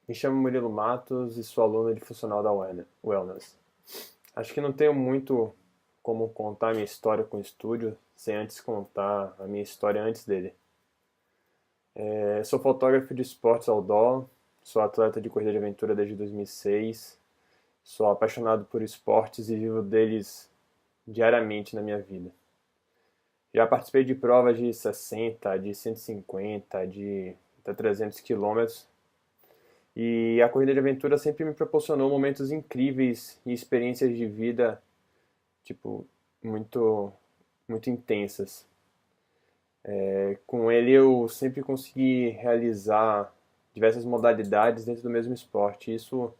Me chamo Murilo Matos e sou aluno de funcional da Wellness. Acho que não tenho muito como contar a minha história com o estúdio sem antes contar a minha história antes dele. Sou fotógrafo de esportes outdoor, sou atleta de corrida de aventura desde 2006, sou apaixonado por esportes e vivo deles diariamente na minha vida. Já participei de provas de 60, de 150, de até 300 quilômetros. E a corrida de aventura sempre me proporcionou momentos incríveis e experiências de vida, tipo, muito, muito intensas. Com ele eu sempre consegui realizar diversas modalidades dentro do mesmo esporte. Isso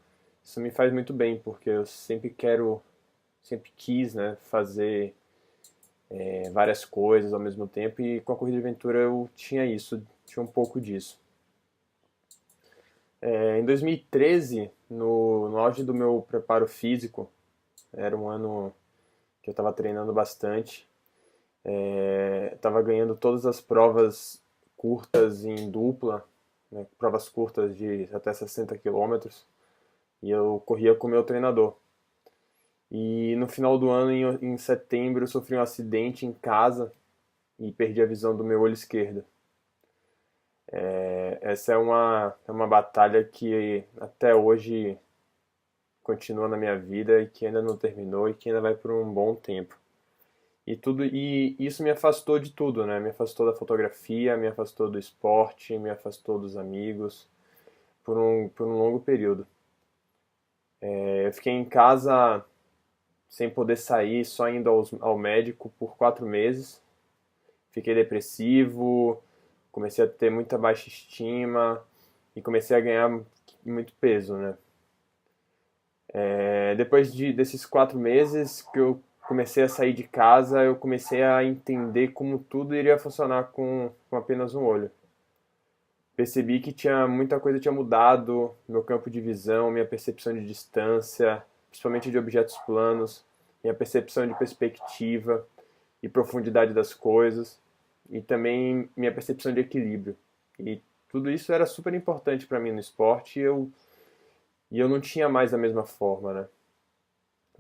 me faz muito bem, porque eu sempre quis, né, fazer várias coisas ao mesmo tempo e com a corrida de aventura eu tinha isso, tinha um pouco disso. Em 2013, no auge do meu preparo físico, era um ano que eu estava treinando bastante. Estava ganhando todas as provas curtas em dupla, né, provas curtas de até 60 quilômetros, e eu corria com o meu treinador. E no final do ano, em setembro, eu sofri um acidente em casa e perdi a visão do meu olho esquerdo. Essa é uma batalha que até hoje continua na minha vida e que ainda não terminou e que ainda vai por um bom tempo. E isso me afastou de tudo, né? Me afastou da fotografia, me afastou do esporte, me afastou dos amigos por um longo período. Eu fiquei em casa sem poder sair, só indo ao médico por 4 meses. Fiquei depressivo, comecei a ter muita baixa estima e comecei a ganhar muito peso, né? Desses 4 meses que eu comecei a sair de casa, eu comecei a entender como tudo iria funcionar com apenas um olho. Percebi que tinha muita coisa tinha mudado, meu campo de visão, minha percepção de distância, principalmente de objetos planos, minha percepção de perspectiva e profundidade das coisas, e também minha percepção de equilíbrio. E tudo isso era super importante para mim no esporte e eu não tinha mais da mesma forma, né?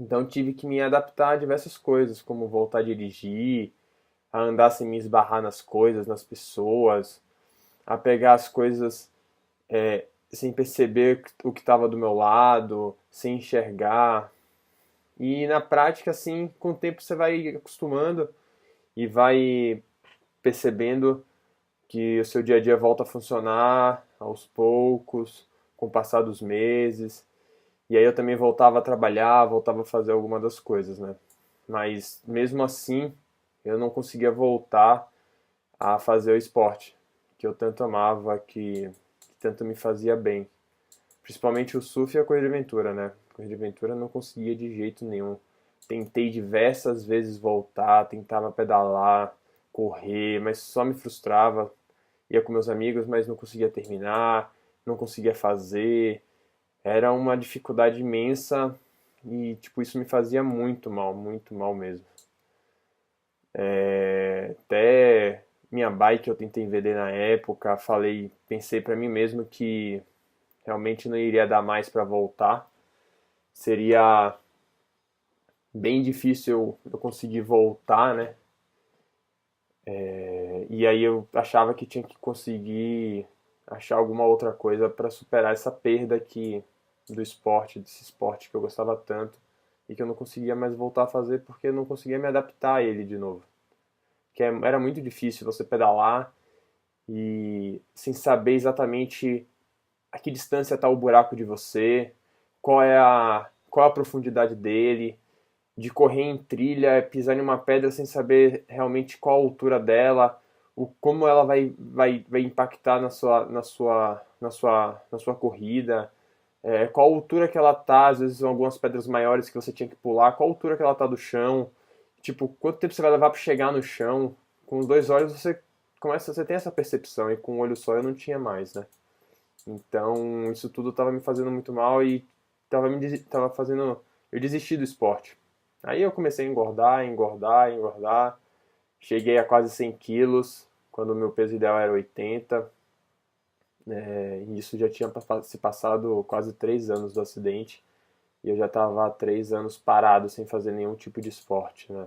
Então tive que me adaptar a diversas coisas, como voltar a dirigir, a andar sem me esbarrar nas coisas, nas pessoas, a pegar as coisas sem perceber o que estava do meu lado, sem enxergar. E na prática, assim, com o tempo você vai acostumando e vai percebendo que o seu dia a dia volta a funcionar aos poucos, com o passar dos meses. E aí eu também voltava a trabalhar, voltava a fazer alguma das coisas, né? Mas mesmo assim, eu não conseguia voltar a fazer o esporte que eu tanto amava, que tanto me fazia bem. Principalmente o surf e a corrida de aventura, né? A corrida de aventura eu não conseguia de jeito nenhum. Tentei diversas vezes voltar, tentava pedalar, correr, mas só me frustrava. Ia com meus amigos, mas não conseguia terminar, não conseguia fazer. Era uma dificuldade imensa e, tipo, isso me fazia muito mal mesmo. Até minha bike eu tentei vender na época, pensei pra mim mesmo que realmente não iria dar mais pra voltar. Seria bem difícil eu conseguir voltar, né? E aí eu achava que tinha que conseguir achar alguma outra coisa pra superar essa perda do esporte, desse esporte que eu gostava tanto e que eu não conseguia mais voltar a fazer porque eu não conseguia me adaptar a ele de novo. Era muito difícil você pedalar e sem saber exatamente a que distância está o buraco de você, qual é a profundidade dele, de correr em trilha, pisar em uma pedra sem saber realmente qual a altura dela, como ela vai impactar na sua corrida, qual a altura que ela tá, às vezes são algumas pedras maiores que você tinha que pular, qual a altura que ela tá do chão, tipo, quanto tempo você vai levar para chegar no chão. Com os dois olhos você tem essa percepção, e com um olho só eu não tinha mais, né? Então, isso tudo estava me fazendo muito mal e tava fazendo eu desistir do esporte. Aí eu comecei a engordar. Cheguei a quase 100 quilos, quando o meu peso ideal era 80. E isso já tinha se passado quase 3 anos do acidente e eu já estava há 3 anos parado sem fazer nenhum tipo de esporte, né?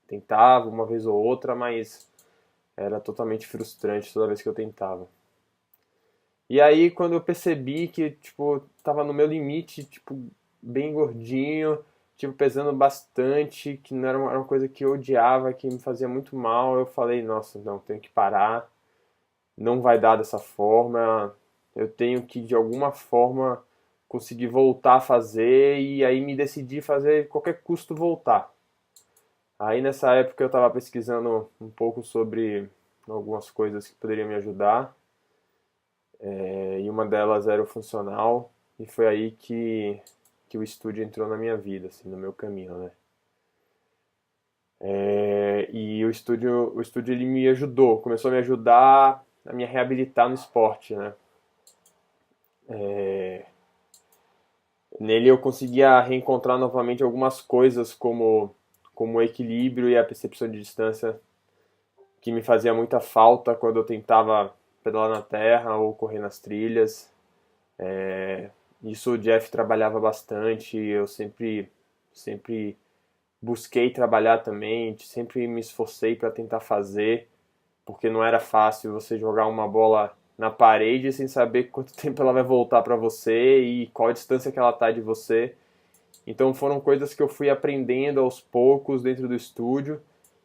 Tentava uma vez ou outra, mas era totalmente frustrante toda vez que eu tentava. E aí, quando eu percebi que, tipo, tava no meu limite, tipo, bem gordinho, tipo, pesando bastante, que não era uma coisa que eu odiava, que me fazia muito mal, eu falei, nossa, não, tenho que parar, não vai dar dessa forma, eu tenho que, de alguma forma, conseguir voltar a fazer, e aí me decidi fazer qualquer custo voltar. Aí, nessa época, eu tava pesquisando um pouco sobre algumas coisas que poderiam me ajudar, e uma delas era o funcional, e foi aí que o estúdio entrou na minha vida, assim, no meu caminho, né? E o estúdio ele me ajudou, começou a me ajudar a me reabilitar no esporte, né? Nele eu conseguia reencontrar novamente algumas coisas como o equilíbrio e a percepção de distância que me fazia muita falta quando eu tentava pedalar na terra ou correr nas trilhas. Isso o Jeff trabalhava bastante, eu sempre busquei trabalhar também, sempre me esforcei para tentar fazer, porque não era fácil você jogar uma bola na parede sem saber quanto tempo ela vai voltar para você e qual a distância que ela está de você. Então foram coisas que eu fui aprendendo aos poucos dentro do estúdio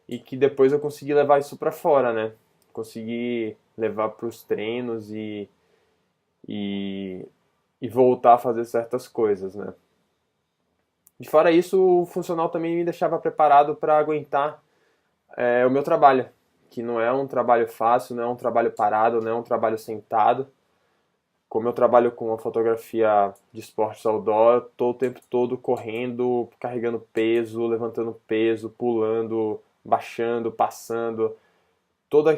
e que depois eu consegui levar isso para fora, né? Consegui levar para os treinos e, e voltar a fazer certas coisas, né? De fora isso, o funcional também me deixava preparado para aguentar o meu trabalho, que não é um trabalho fácil, não é um trabalho parado, não é um trabalho sentado. Como eu trabalho com a fotografia de esportes outdoor, estou o tempo todo correndo, carregando peso, levantando peso, pulando, baixando, passando, todo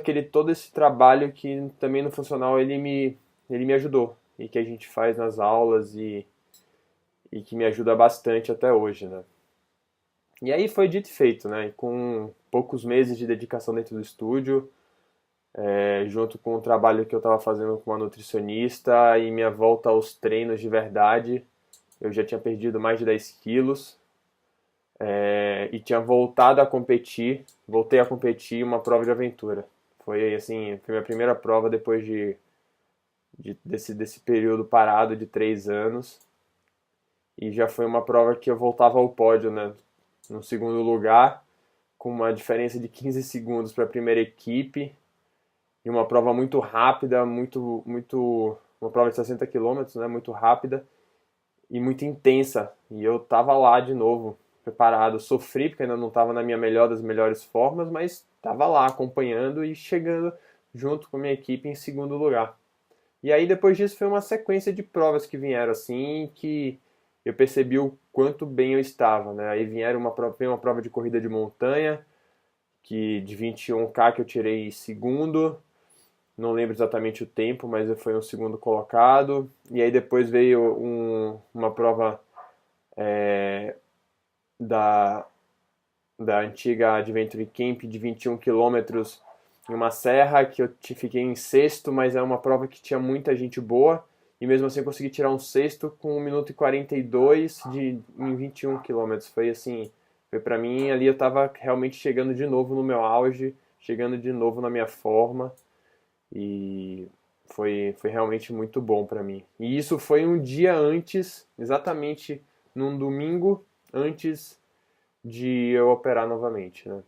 esse trabalho que também no funcional ele me ajudou e que a gente faz nas aulas e que me ajuda bastante até hoje, né? E aí foi dito e feito, né? E com poucos meses de dedicação dentro do estúdio, junto com o trabalho que eu estava fazendo com uma nutricionista e minha volta aos treinos de verdade, eu já tinha perdido mais de 10 quilos e tinha voltado a competir, voltei a competir uma prova de aventura. Foi assim, foi minha primeira prova depois desse período parado de 3 anos e já foi uma prova que eu voltava ao pódio, né? No segundo lugar, com uma diferença de 15 segundos para a primeira equipe e uma prova muito rápida, uma prova de 60 quilômetros, né? Muito rápida e muito intensa. E eu tava lá de novo, preparado. Sofri porque ainda não estava na minha melhor das melhores formas, mas estava lá acompanhando e chegando junto com a minha equipe em segundo lugar. E aí depois disso foi uma sequência de provas que vieram assim, que eu percebi o quanto bem eu estava, né? Aí veio uma prova de corrida de montanha, que de 21K que eu tirei segundo, não lembro exatamente o tempo, mas foi um segundo colocado. E aí depois veio uma prova da, da antiga Adventure Camp de 21 quilômetros em uma serra que eu fiquei em sexto, mas é uma prova que tinha muita gente boa. E mesmo assim eu consegui tirar um sexto com 1 minuto e 42 em 21 quilômetros. Foi assim, foi para mim ali eu estava realmente chegando de novo no meu auge, chegando de novo na minha forma. E foi realmente muito bom para mim. E isso foi um dia antes, exatamente num domingo antes de eu operar novamente, né?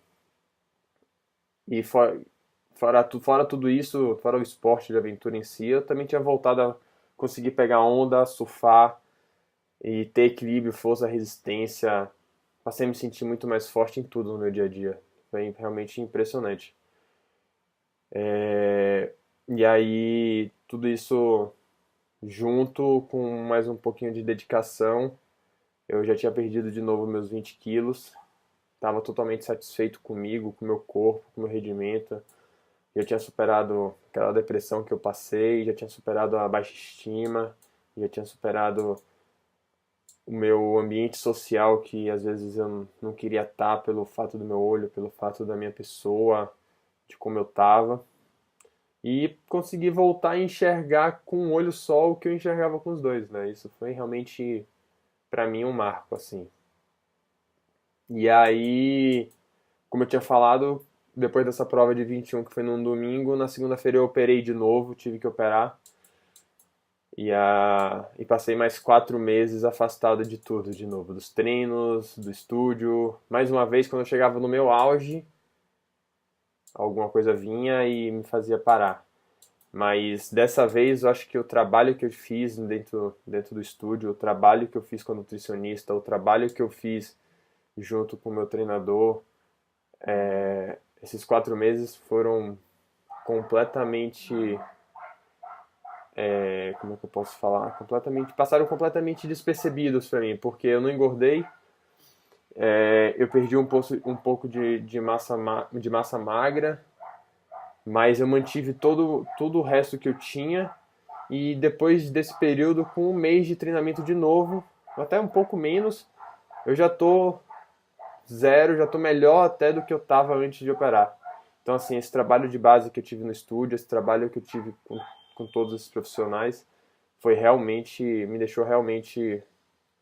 E fora tudo isso, fora o esporte de aventura em si, eu também tinha voltado a conseguir pegar onda, surfar e ter equilíbrio, força, resistência. Passei a me sentir muito mais forte em tudo no meu dia a dia. Foi realmente impressionante. E aí, tudo isso junto com mais um pouquinho de dedicação, eu já tinha perdido de novo meus 20 quilos. Estava totalmente satisfeito comigo, com o meu corpo, com o meu rendimento. Já tinha superado aquela depressão que eu passei, já tinha superado a baixa estima, já tinha superado o meu ambiente social que às vezes eu não queria estar pelo fato do meu olho, pelo fato da minha pessoa, de como eu estava. e consegui voltar a enxergar com um olho só o que eu enxergava com os dois, né? Isso foi realmente, pra mim, um marco, assim. E aí, como eu tinha falado, depois dessa prova de 21, que foi num domingo, na segunda-feira eu operei de novo, tive que operar. E passei mais 4 meses afastado de tudo de novo, dos treinos, do estúdio. Mais uma vez, quando eu chegava no meu auge, alguma coisa vinha e me fazia parar. Mas dessa vez eu acho que o trabalho que eu fiz dentro do estúdio, o trabalho que eu fiz com a nutricionista, o trabalho que eu fiz junto com o meu treinador, esses 4 meses foram completamente, como é que eu posso falar? Passaram completamente despercebidos para mim, porque eu não engordei, eu perdi um pouco de massa magra, mas eu mantive todo o resto que eu tinha. E depois desse período, com um mês de treinamento de novo, até um pouco menos, eu já tô zero, já tô melhor até do que eu tava antes de operar. Então, assim, esse trabalho de base que eu tive no estúdio, esse trabalho que eu tive com todos esses profissionais, me deixou realmente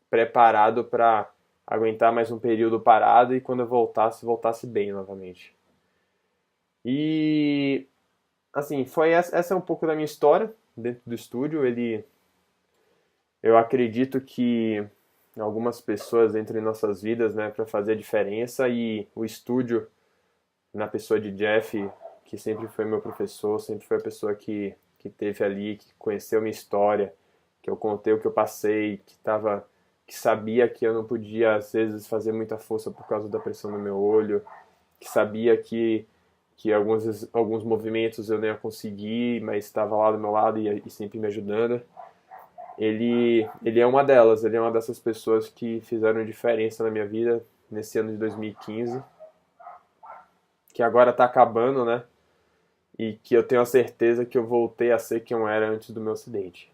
preparado para aguentar mais um período parado e quando eu voltasse bem novamente. E, assim, essa é um pouco da minha história dentro do estúdio. Eu acredito que algumas pessoas entram em nossas vidas, né, para fazer a diferença e o estúdio, na pessoa de Jeff, que sempre foi meu professor, sempre foi a pessoa que teve ali, que conheceu minha história, que eu contei o que eu passei, que sabia que eu não podia às vezes fazer muita força por causa da pressão no meu olho, que sabia que alguns movimentos eu não ia conseguir, mas estava lá do meu lado e sempre me ajudando. Ele é uma delas, ele é uma dessas pessoas que fizeram diferença na minha vida nesse ano de 2015, que agora está acabando, né? E que eu tenho a certeza que eu voltei a ser quem eu era antes do meu acidente.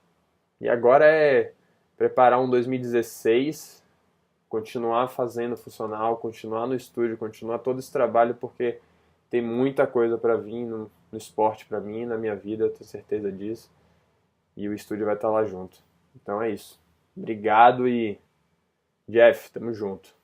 E agora é preparar um 2016, continuar fazendo funcional, continuar no estúdio, continuar todo esse trabalho, porque tem muita coisa para vir no esporte para mim, na minha vida, eu tenho certeza disso. E o estúdio vai estar lá junto. Então é isso. Obrigado e Jeff, tamo junto.